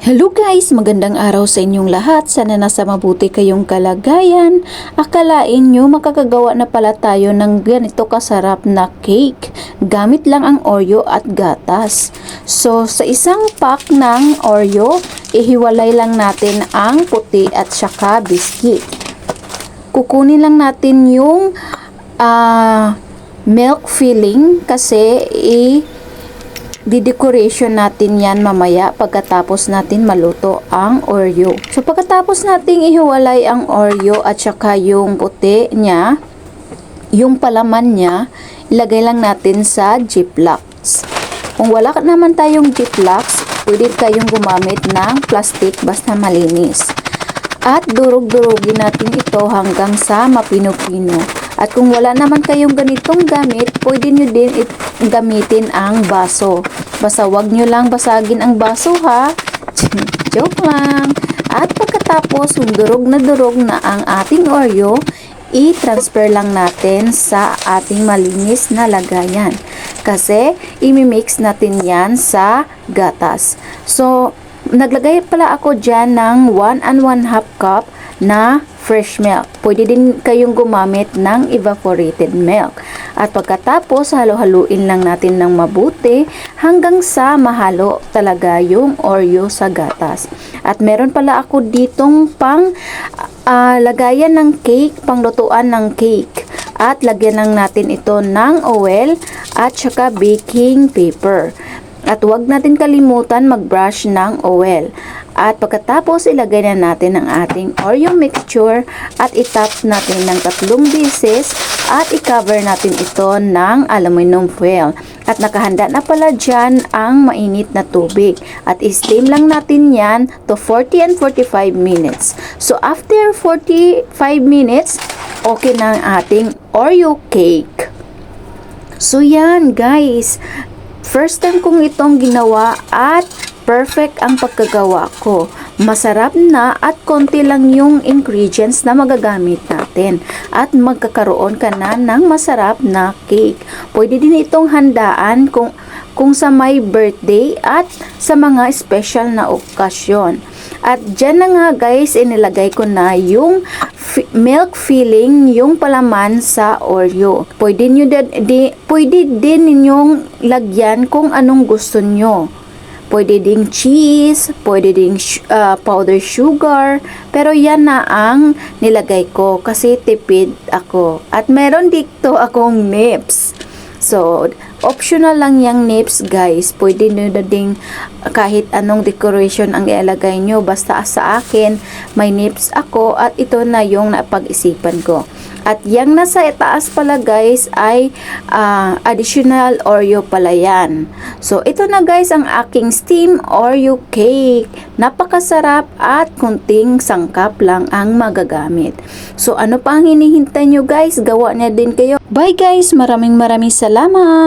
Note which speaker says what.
Speaker 1: Hello guys! Magandang araw sa inyong lahat. Sana nasa mabuti kayong kalagayan. Akalain nyo makakagawa na pala tayo ng ganito kasarap na cake. Gamit lang ang Oreo at gatas. So sa isang pack ng Oreo, ihiwalay lang natin ang puti at saka biscuit. Kukunin lang natin yung milk filling kasi di-decoration natin yan mamaya pagkatapos natin maluto ang Oreo. So pagkatapos nating ihiwalay ang Oreo at saka yung puti niya, yung palaman niya, ilagay lang natin sa Ziplocs. Kung wala naman tayong Ziplocs, pwede kayong gumamit ng plastic basta malinis. At durug-durugin natin ito hanggang sa mapino-pino. At kung wala naman kayong ganitong gamit, pwede nyo din gamitin ang baso. Basta wag nyo lang basagin ang baso ha. Joke lang. At pagkatapos, durog na ang ating Oreo, i-transfer lang natin sa ating malinis na lagayan. Kasi, imimix natin yan sa gatas. So, naglagay pala ako dyan ng 1 1/2 cup na fresh milk. Pwede din kayong gumamit ng evaporated milk. At pagkatapos, halo-haluin lang natin ng mabuti hanggang sa mahalo talaga yung Oreo sa gatas. At meron pala ako ditong lagayan ng cake, panglutuan ng cake. At lagyan lang natin ito ng oil at saka baking paper. At huwag natin kalimutan mag-brush ng oil. At pagkatapos, ilagay na natin ang ating Oreo mixture at itap natin ng 3 beses at i-cover natin ito ng aluminum foil. At nakahanda na pala dyan ang mainit na tubig. At i-steam lang natin yan to 40 and 45 minutes. So, after 45 minutes, okay na ang ating Oreo cake. So, yan guys. First time kong itong ginawa at perfect ang pagkagawa ko. Masarap na at konti lang yung ingredients na magagamit natin. At magkakaroon ka na ng masarap na cake. Pwede din itong handaan kung sa may birthday at sa mga special na okasyon. At dyan na nga guys, inilagay ko na yung milk filling, yung palaman sa Oreo. Pwede din ninyong lagyan kung anong gusto nyo. Pwede ding cheese, pwede ding powder sugar, pero yan na ang nilagay ko kasi tipid ako. At meron dito akong nips. So, optional lang yung nips guys. Pwede nyo na ding kahit anong decoration ang ialagay nyo. Basta sa akin, may nips ako at ito na yung napag-isipan ko. At yung nasa itaas pala guys ay additional Oreo pala yan. So, ito na guys ang aking steam Oreo cake. Napakasarap at kunting sangkap lang ang magagamit. So, ano pa ang hinihintay nyo guys? Gawa na din kayo. Bye guys! Maraming salamat!